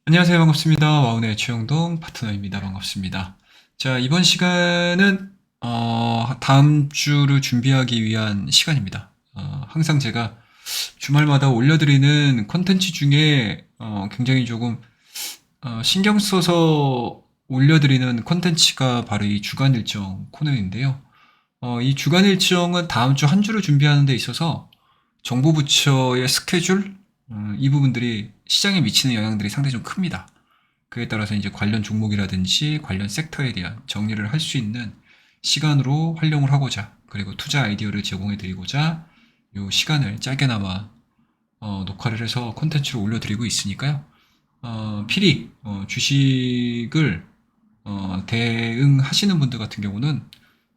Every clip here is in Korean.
안녕하세요. 반갑습니다. 와운의 최영동 파트너입니다. 반갑습니다. 자, 이번 시간은 다음 주를 준비하기 위한 시간입니다. 항상 제가 주말마다 올려드리는 콘텐츠 중에 굉장히 조금 신경 써서 올려드리는 콘텐츠가 바로 이 주간 일정 코너인데요. 이 주간 일정은 다음 주 한 주를 준비하는 데 있어서 정부 부처의 스케줄, 이 부분들이 시장에 미치는 영향들이 상당히 좀 큽니다. 그에 따라서 이제 관련 종목이라든지 관련 섹터에 대한 정리를 할 수 있는 시간으로 활용을 하고자, 그리고 투자 아이디어를 제공해 드리고자 이 시간을 짧게나마 녹화를 해서 콘텐츠를 올려드리고 있으니까요. 필히 주식을 대응하시는 분들 같은 경우는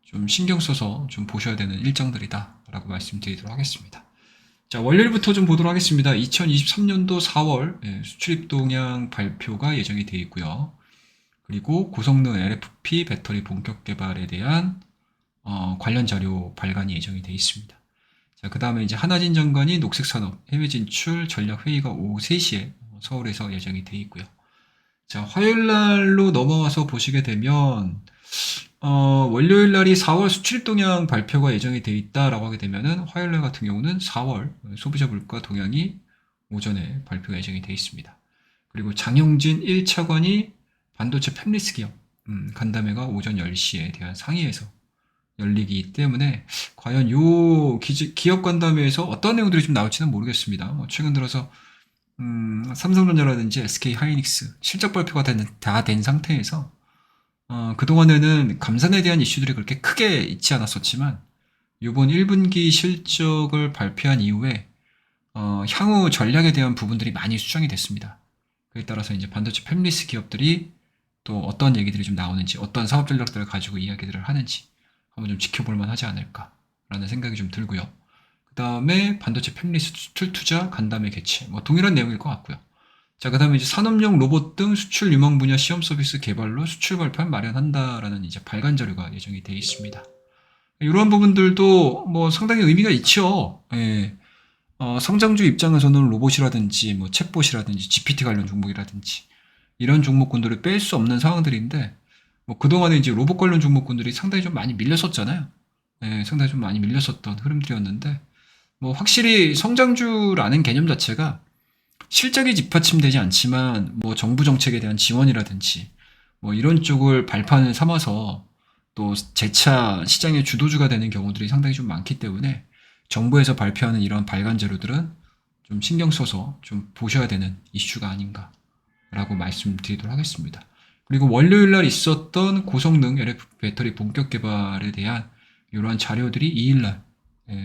좀 신경 써서 좀 보셔야 되는 일정들이다라고 말씀드리도록 하겠습니다. 자, 월요일부터 좀 보도록 하겠습니다. 2023년도 4월 수출입 동향 발표가 예정이 되어 있고요. 그리고 고성능 LFP 배터리 본격 개발에 대한 관련 자료 발간이 예정이 되어 있습니다. 자, 그 다음에 이제 한화진 장관이 녹색산업 해외 진출 전략 회의가 오후 3시에 서울에서 예정이 되어 있고요. 자, 화요일 날로 넘어와서 보시게 되면 월요일 날이 4월 수출 동향 발표가 예정이 돼 있다라고 하게 되면은 화요일 날 같은 경우는 4월 소비자 물가 동향이 오전에 발표가 예정이 돼 있습니다. 그리고 장영진 1차관이 반도체 팹리스 기업 간담회가 오전 10시에 대한 상의에서 열리기 때문에 과연 요 기업 간담회에서 어떤 내용들이 좀 나올지는 모르겠습니다. 최근 들어서 삼성전자라든지 SK 하이닉스 실적 발표가 다 된 상태에서 그동안에는 감산에 대한 이슈들이 그렇게 크게 있지 않았었지만 이번 1분기 실적을 발표한 이후에 향후 전략에 대한 부분들이 많이 수정이 됐습니다. 그에 따라서 이제 반도체 팹리스 기업들이 또 어떤 얘기들이 좀 나오는지, 어떤 사업 전략들을 가지고 이야기들을 하는지 한번 좀 지켜볼 만하지 않을까라는 생각이 좀 들고요. 그 다음에 반도체 팹리스 수출 투자 간담회 개최, 뭐 동일한 내용일 것 같고요. 자, 그 다음에 이제 산업용 로봇 등 수출 유망 분야 시험 서비스 개발로 수출 발판 마련한다라는 이제 발간 자료가 예정이 되어 있습니다. 이런 부분들도 뭐 상당히 의미가 있죠. 예. 성장주 입장에서는 로봇이라든지 뭐 챗봇이라든지 GPT 관련 종목이라든지 이런 종목군들을 뺄 수 없는 상황들인데 뭐 그동안에 이제 로봇 관련 종목군들이 상당히 좀 많이 밀렸었잖아요. 예, 상당히 좀 많이 밀렸었던 흐름들이었는데 뭐 확실히 성장주라는 개념 자체가 실적이 뒷받침되지 않지만 뭐 정부 정책에 대한 지원이라든지 뭐 이런 쪽을 발판을 삼아서 또 재차 시장의 주도주가 되는 경우들이 상당히 좀 많기 때문에 정부에서 발표하는 이런 발간 자료들은 좀 신경 써서 좀 보셔야 되는 이슈가 아닌가라고 말씀드리도록 하겠습니다. 그리고 월요일 날 있었던 고성능 LF 배터리 본격 개발에 대한 이러한 자료들이 2일 날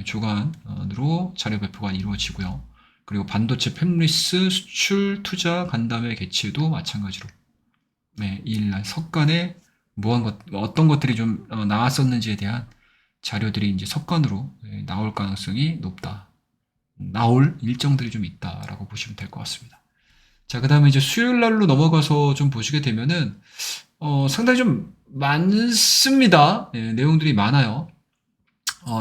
주간으로 자료 배포가 이루어지고요. 그리고 반도체 팹리스 수출 투자 간담회 개최도 마찬가지로 2일 날 석간에 어떤 것들이 좀 나왔었는지에 대한 자료들이 이제 석간으로 나올 가능성이 높다. 나올 일정들이 좀 있다라고 보시면 될 것 같습니다. 자, 그 다음에 이제 수요일 날로 넘어가서 좀 보시게 되면은 상당히 좀 많습니다. 내용들이 많아요.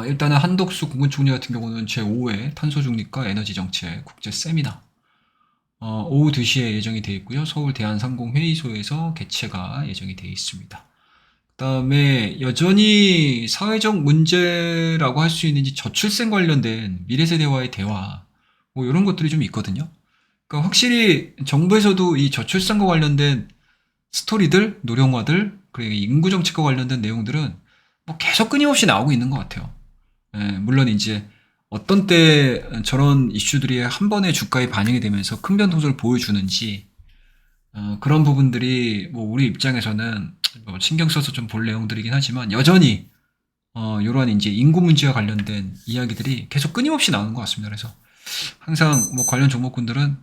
일단은 한덕수 국무총리 같은 경우는 제5회 탄소중립과 에너지 정책 국제 세미나 오후 2시에 예정이 되어 있고요. 서울 대한상공회의소에서 개최가 예정이 되어 있습니다. 그다음에 여전히 사회적 문제라고 할 수 있는 저출생 관련된 미래세대와의 대화 뭐 이런 것들이 좀 있거든요. 그러니까 확실히 정부에서도 이 저출산과 관련된 스토리들, 노령화들, 그리고 인구 정책과 관련된 내용들은 뭐 계속 끊임없이 나오고 있는 것 같아요. 물론 이제 어떤 때 저런 이슈들이 한 번에 주가에 반영이 되면서 큰 변동성을 보여주는지 그런 부분들이 뭐 우리 입장에서는 뭐 신경 써서 좀 볼 내용들이긴 하지만 여전히 이러한 이제 인구 문제와 관련된 이야기들이 계속 끊임없이 나오는 것 같습니다. 그래서 항상 뭐 관련 종목군들은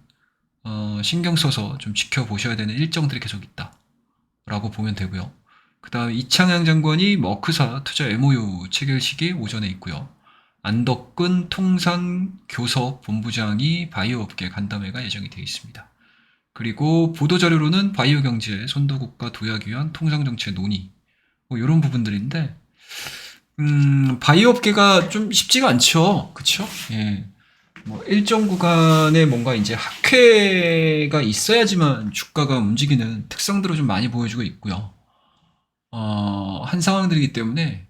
신경 써서 좀 지켜보셔야 되는 일정들이 계속 있다라고 보면 되고요. 그 다음에 이창양 장관이 머크사 투자 MOU 체결식이 오전에 있고요. 안덕근 통상교섭 본부장이 바이오업계 간담회가 예정이 되어 있습니다. 그리고 보도자료로는 바이오 경제, 선도국가 도약 위한 통상정책 논의, 뭐 이런 부분들인데, 바이오 업계가 좀 쉽지가 않죠. 그쵸? 예. 뭐 일정 구간에 뭔가 이제 학회가 있어야지만 주가가 움직이는 특성들을 좀 많이 보여주고 있고요. 한 상황들이기 때문에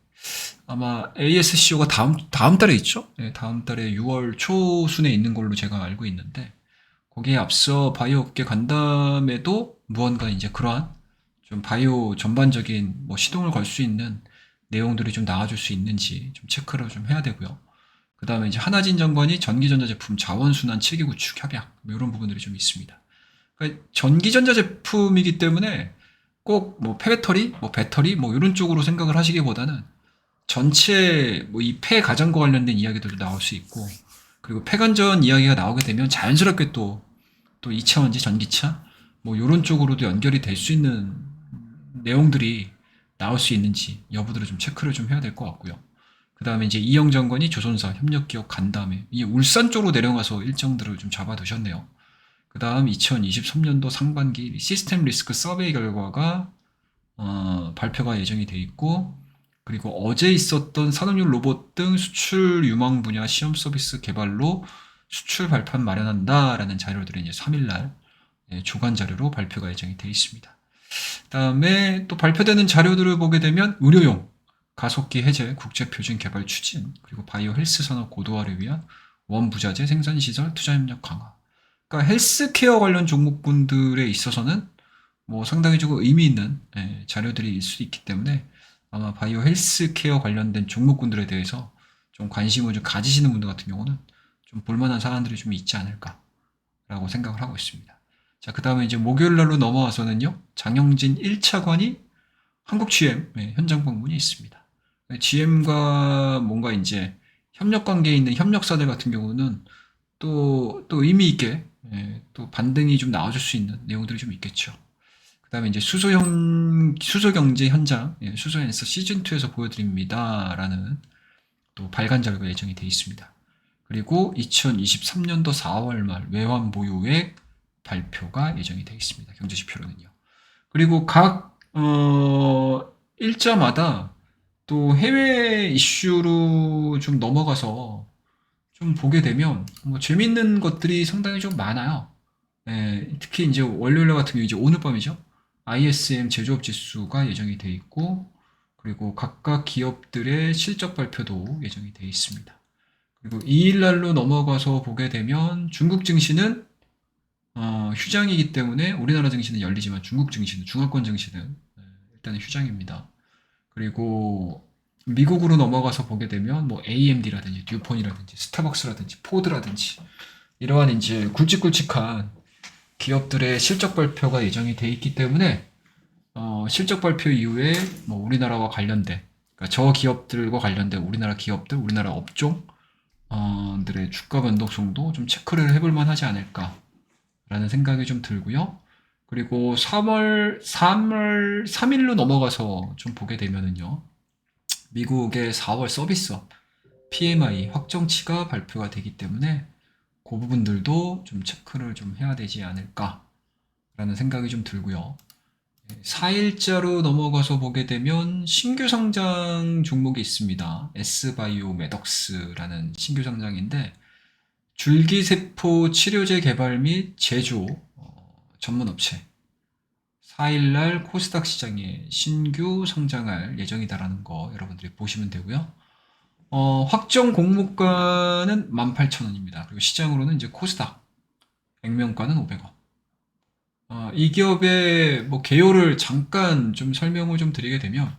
아마 ASCO가 다음 달에 있죠? 네, 다음 달에 6월 초순에 있는 걸로 제가 알고 있는데, 거기에 앞서 바이오 업계 간담회도 무언가 이제 그러한 좀 바이오 전반적인 뭐 시동을 걸 수 있는 내용들이 좀 나와줄 수 있는지 좀 체크를 좀 해야 되고요. 그 다음에 이제 한화진 장관이 전기전자 제품 자원순환 7기 구축 협약, 뭐 이런 부분들이 좀 있습니다. 그러니까 전기전자 제품이기 때문에 꼭 뭐 폐배터리, 뭐 배터리, 뭐 이런 쪽으로 생각을 하시기보다는 전체 뭐 이 폐가전과 관련된 이야기들도 나올 수 있고, 그리고 폐관전 이야기가 나오게 되면 자연스럽게 또 2차원지 전기차 뭐 이런 쪽으로도 연결이 될 수 있는 내용들이 나올 수 있는지 여부들을 좀 체크를 좀 해야 될 것 같고요. 그 다음에 이제 이영 장관이 조선사 협력기업 간담회, 이 울산 쪽으로 내려가서 일정들을 좀 잡아두셨네요. 그 다음 2023년도 상반기 시스템 리스크 서베이 결과가 발표가 예정이 돼 있고, 그리고 어제 있었던 산업용 로봇 등 수출 유망 분야 시험 서비스 개발로 수출 발판 마련한다라는 자료들이 이제 3일날 주간 자료로 발표가 예정이 돼 있습니다. 그다음에 또 발표되는 자료들을 보게 되면 의료용 가속기 해제 국제 표준 개발 추진, 그리고 바이오 헬스 산업 고도화를 위한 원부자재 생산 시설 투자 협력 강화. 그러니까 헬스케어 관련 종목군들에 있어서는 뭐 상당히 조금 의미 있는 자료들이 있을 수 있기 때문에 아마 바이오 헬스케어 관련된 종목군들에 대해서 좀 관심을 좀 가지시는 분들 같은 경우는 좀 볼만한 사안들이 좀 있지 않을까라고 생각을 하고 있습니다. 자, 그 다음에 이제 목요일 날로 넘어와서는요, 장영진 1차관이 한국 GM 현장 방문이 있습니다. GM과 뭔가 이제 협력 관계에 있는 협력사들 같은 경우는 또 의미 있게 또 반등이 좀 나와줄 수 있는 내용들이 좀 있겠죠. 그 다음에 이제 수소경제 현장, 수소엔서 시즌2에서 보여드립니다. 라는 또 발간 자료가 예정이 되어 있습니다. 그리고 2023년도 4월 말 외환 보유액 발표가 예정이 되어 있습니다. 경제지표로는요. 그리고 각, 일자마다 또 해외 이슈로 좀 넘어가서 좀 보게 되면 뭐 재밌는 것들이 상당히 좀 많아요. 특히 이제 월요일 같은 경우 이제 오늘 밤이죠. ISM 제조업 지수가 예정이 돼 있고, 그리고 각각 기업들의 실적 발표도 예정이 돼 있습니다. 그리고 2일 날로 넘어가서 보게 되면 중국 증시는 휴장이기 때문에 우리나라 증시는 열리지만 중국 증시는 중화권 증시는 일단은 휴장입니다. 그리고 미국으로 넘어가서 보게 되면 뭐 AMD라든지 듀폰이라든지 스타벅스라든지 포드라든지 이러한 이제 굵직굵직한 기업들의 실적 발표가 예정이 돼 있기 때문에 실적 발표 이후에 뭐 우리나라와 관련된, 그러니까 저 기업들과 관련된 우리나라 기업들, 우리나라 업종 들의 주가 변동성도 좀 체크를 해볼 만하지 않을까라는 생각이 좀 들고요. 그리고 3일로 넘어가서 좀 보게 되면은요, 미국의 4월 서비스업 PMI 확정치가 발표가 되기 때문에 그 부분들도 좀 체크를 좀 해야 되지 않을까라는 생각이 좀 들고요. 4일자로 넘어가서 보게 되면 신규 상장 종목이 있습니다. S바이오 메덕스라는 신규 상장인데, 줄기세포 치료제 개발 및 제조 전문 업체. 4일날 코스닥 시장에 신규 상장할 예정이다라는 거 여러분들이 보시면 되고요. 확정 공모가는 18,000원입니다. 그리고 시장으로는 이제 코스닥 액면가는 500원. 이 기업의 뭐 개요를 잠깐 좀 설명을 좀 드리게 되면,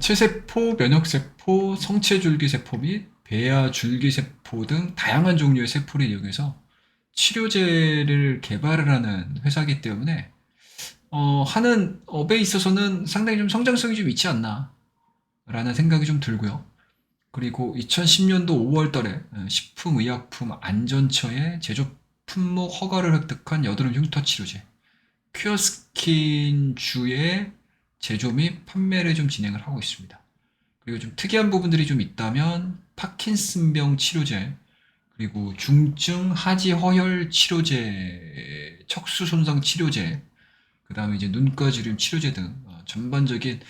체세포, 면역세포, 성체줄기세포 및 배아줄기세포 등 다양한 종류의 세포를 이용해서 치료제를 개발을 하는 회사이기 때문에 하는 업에 있어서는 상당히 좀 성장성이 좀 있지 않나 라는 생각이 좀 들고요. 그리고 2010년도 5월 달에 식품의약품 안전처의 제조 품목 허가를 획득한 여드름 흉터 치료제 큐어스킨 주의 제조 및 판매를 좀 진행을 하고 있습니다. 그리고 좀 특이한 부분들이 좀 있다면 파킨슨병 치료제, 그리고 중증 하지 허혈 치료제, 척수 손상 치료제, 그 다음에 이제 눈가 주름 치료제 등 전반적인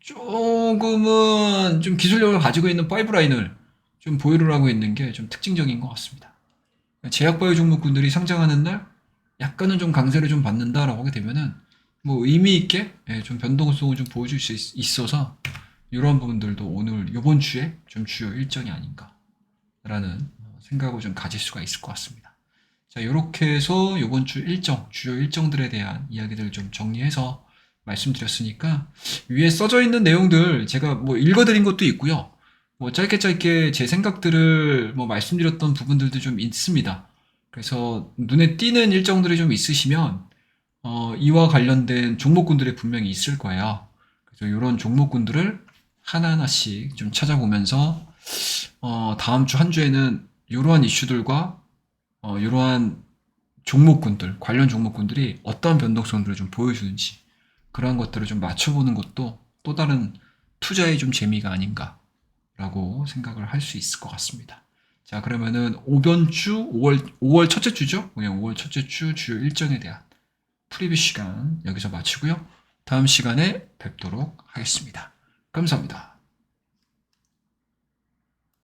조금은 좀 기술력을 가지고 있는 파이브라인을 좀 보유를 하고 있는 게 좀 특징적인 것 같습니다. 제약바이오 종목군들이 상장하는 날 약간은 좀 강세를 좀 받는다라고 하게 되면은 뭐 의미 있게 좀 변동성을 좀 보여줄 수 있어서 이런 부분들도 오늘 이번 주에 좀 주요 일정이 아닌가라는 생각을 좀 가질 수가 있을 것 같습니다. 자, 이렇게 해서 이번 주 일정, 주요 일정들에 대한 이야기들을 좀 정리해서 말씀드렸으니까 위에 써져 있는 내용들 제가 뭐 읽어드린 것도 있고요. 뭐 짧게 짧게 제 생각들을 뭐 말씀드렸던 부분들도 좀 있습니다. 그래서 눈에 띄는 일정들이 좀 있으시면 이와 관련된 종목군들이 분명히 있을 거예요. 그래서 이런 종목군들을 하나하나씩 좀 찾아보면서 다음 주 한 주에는 이러한 이슈들과 이러한 종목군들, 관련 종목군들이 어떤 변동성들을 좀 보여주는지 그러한 것들을 좀 맞춰보는 것도 또 다른 투자의 좀 재미가 아닌가라고 생각을 할 수 있을 것 같습니다. 자, 그러면은 오번 주 5월 첫째 주죠? 그냥 5월 첫째 주 주요 일정에 대한 프리뷰 시간 여기서 마치고요. 다음 시간에 뵙도록 하겠습니다. 감사합니다.